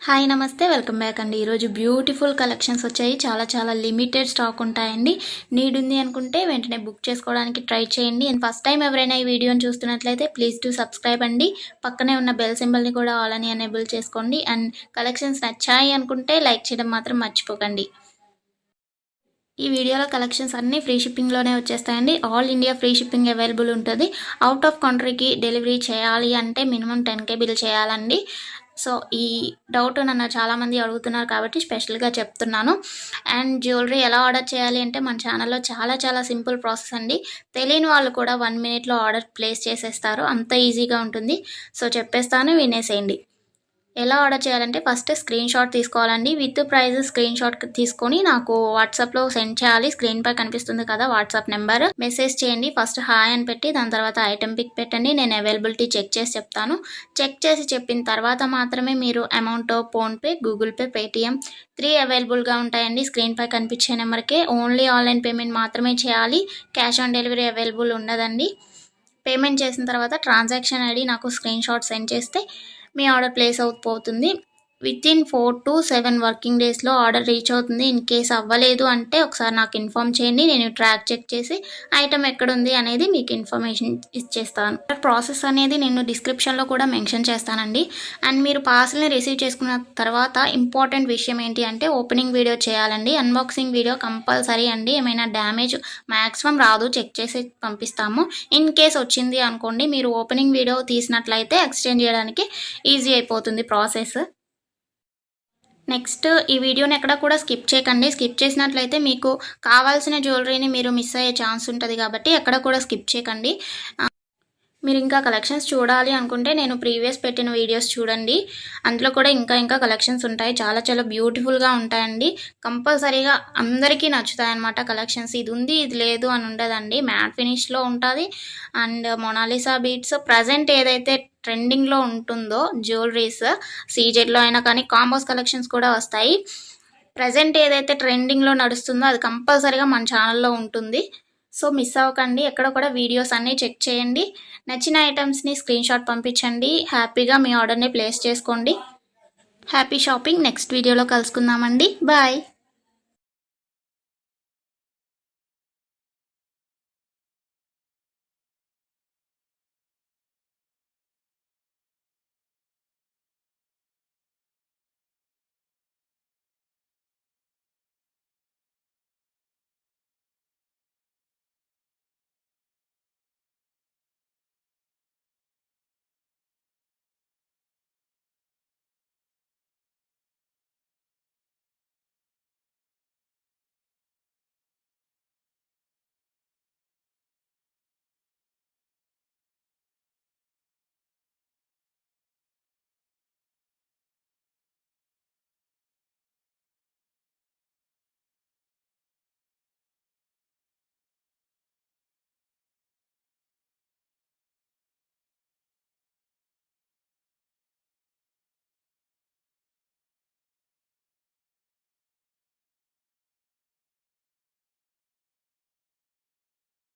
Hi నమస్తే welcome back అండి. ఈరోజు బ్యూటిఫుల్ కలెక్షన్స్ వచ్చాయి. చాలా లిమిటెడ్ స్టాక్ ఉంటాయండి. నీడ్ ఉంది అనుకుంటే వెంటనే బుక్ చేసుకోవడానికి ట్రై చేయండి. అండ్ ఫస్ట్ టైం ఎవరైనా ఈ వీడియోని చూస్తున్నట్లయితే ప్లీజ్ టు సబ్స్క్రైబ్ అండి. పక్కనే ఉన్న బెల్ సింబల్ని కూడా ఆల్ అని ఎనేబుల్ చేసుకోండి. అండ్ కలెక్షన్స్ నచ్చాయి అనుకుంటే లైక్ చేయడం మాత్రం మర్చిపోకండి. ఈ వీడియోలో కలెక్షన్స్ అన్నీ ఫ్రీ షిప్పింగ్లోనే వచ్చేస్తాయండి. All India free shipping available ఉంటుంది. అవుట్ ఆఫ్ కంట్రీకి డెలివరీ చేయాలి అంటే మినిమం 10K బిల్ చేయాలండి. సో ఈ డౌట్ నన్ను చాలామంది అడుగుతున్నారు కాబట్టి స్పెషల్గా చెప్తున్నాను. అండ్ జ్యువెలరీ ఎలా ఆర్డర్ చేయాలి అంటే మన ఛానల్లో చాలా సింపుల్ ప్రాసెస్ అండి. తెలియని వాళ్ళు కూడా 1 మినిట్లో ఆర్డర్ ప్లేస్ చేసేస్తారు. అంత ఈజీగా ఉంటుంది. సో చెప్పేస్తాను, వినేసేయండి. ఎలా ఆర్డర్ చేయాలంటే ఫస్ట్ స్క్రీన్ షాట్ తీసుకోవాలండి. విత్ ప్రైస్ స్క్రీన్ షాట్ తీసుకొని నాకు వాట్సాప్లో సెండ్ చేయాలి. స్క్రీన్ పై కనిపిస్తుంది కదా వాట్సాప్ నెంబర్, మెసేజ్ చేయండి. ఫస్ట్ హాయ్ అని పెట్టి దాని తర్వాత ఐటెం పిక్ పెట్టండి. నేను అవైలబిలిటీ చెక్ చేసి చెప్తాను. చెక్ చేసి చెప్పిన తర్వాత మాత్రమే మీరు amount PhonePe, Google pay, Paytm 3 అవైలబుల్గా ఉంటాయండి. స్క్రీన్ పై కనిపించే నెంబర్కే ఓన్లీ ఆన్లైన్ పేమెంట్ మాత్రమే చేయాలి. క్యాష్ ఆన్ డెలివరీ అవైలబుల్ ఉండదండి. పేమెంట్ చేసిన తర్వాత ట్రాన్సాక్షన్ ఐడి నాకు స్క్రీన్ షాట్ సెండ్ చేస్తే మీ ఆర్డర్ ప్లేస్ అవుతుంది. వితిన్ 4 to 7 వర్కింగ్ డేస్లో ఆర్డర్ రీచ్ అవుతుంది. ఇన్ కేస్ అవ్వలేదు అంటే ఒకసారి నాకు ఇన్ఫామ్ చేయండి. నేను ట్రాక్ చెక్ చేసి ఐటమ్ ఎక్కడుంది అనేది మీకు ఇన్ఫర్మేషన్ ఇచ్చేస్తాను. ప్రాసెస్ అనేది నేను డిస్క్రిప్షన్లో కూడా మెన్షన్ చేస్తానండి. అండ్ మీరు పార్సల్ని రిసీవ్ చేసుకున్న తర్వాత ఇంపార్టెంట్ విషయం ఏంటి అంటే ఓపెనింగ్ వీడియో చేయాలండి. అన్బాక్సింగ్ వీడియో కంపల్సరీ అండి. ఏమైనా డ్యామేజ్ మ్యాక్సిమం రాదు, చెక్ చేసి పంపిస్తాము. ఇన్ కేస్ వచ్చింది అనుకోండి, మీరు ఓపెనింగ్ వీడియో తీసినట్లయితే ఎక్స్చేంజ్ చేయడానికి ఈజీ అయిపోతుంది ప్రాసెస్. నెక్స్ట్ ఈ వీడియోని ఎక్కడ కూడా స్కిప్ చేయకండి. స్కిప్ చేసినట్లయితే మీకు కావాల్సిన జ్యువెలరీని మీరు మిస్ అయ్యే ఛాన్స్ ఉంటుంది కాబట్టి ఎక్కడ కూడా స్కిప్ చేయకండి. మీరు ఇంకా కలెక్షన్స్ చూడాలి అనుకుంటే నేను ప్రీవియస్ పెట్టిన వీడియోస్ చూడండి. అందులో కూడా ఇంకా కలెక్షన్స్ ఉంటాయి. చాలా బ్యూటిఫుల్గా ఉంటాయండి. కంపల్సరీగా అందరికీ నచ్చుతాయి అన్నమాట కలెక్షన్స్. ఇది ఉంది ఇది లేదు అని ఉండదండి. మ్యాట్ ఫినిష్లో ఉంటుంది. అండ్ మొనాలిసా బీట్స్ ప్రజెంట్ ఏదైతే ట్రెండింగ్లో ఉంటుందో జ్యువెలరీస్ సీజెడ్లో అయినా కానీ కాంబోస్ కలెక్షన్స్ కూడా వస్తాయి. ప్రజెంట్ ఏదైతే ట్రెండింగ్లో నడుస్తుందో అది కంపల్సరీగా మన ఛానల్లో ఉంటుంది. సో మిస్ అవ్వకండి. ఎక్కడ కూడా వీడియోస్ అన్నీ చెక్ చేయండి. నచ్చిన ఐటమ్స్ని స్క్రీన్ షాట్ పంపించండి. హ్యాపీగా మీ ఆర్డర్ని ప్లేస్ చేసుకోండి. Happy shopping. నెక్స్ట్ వీడియోలో కలుసుకుందామండి. బాయ్.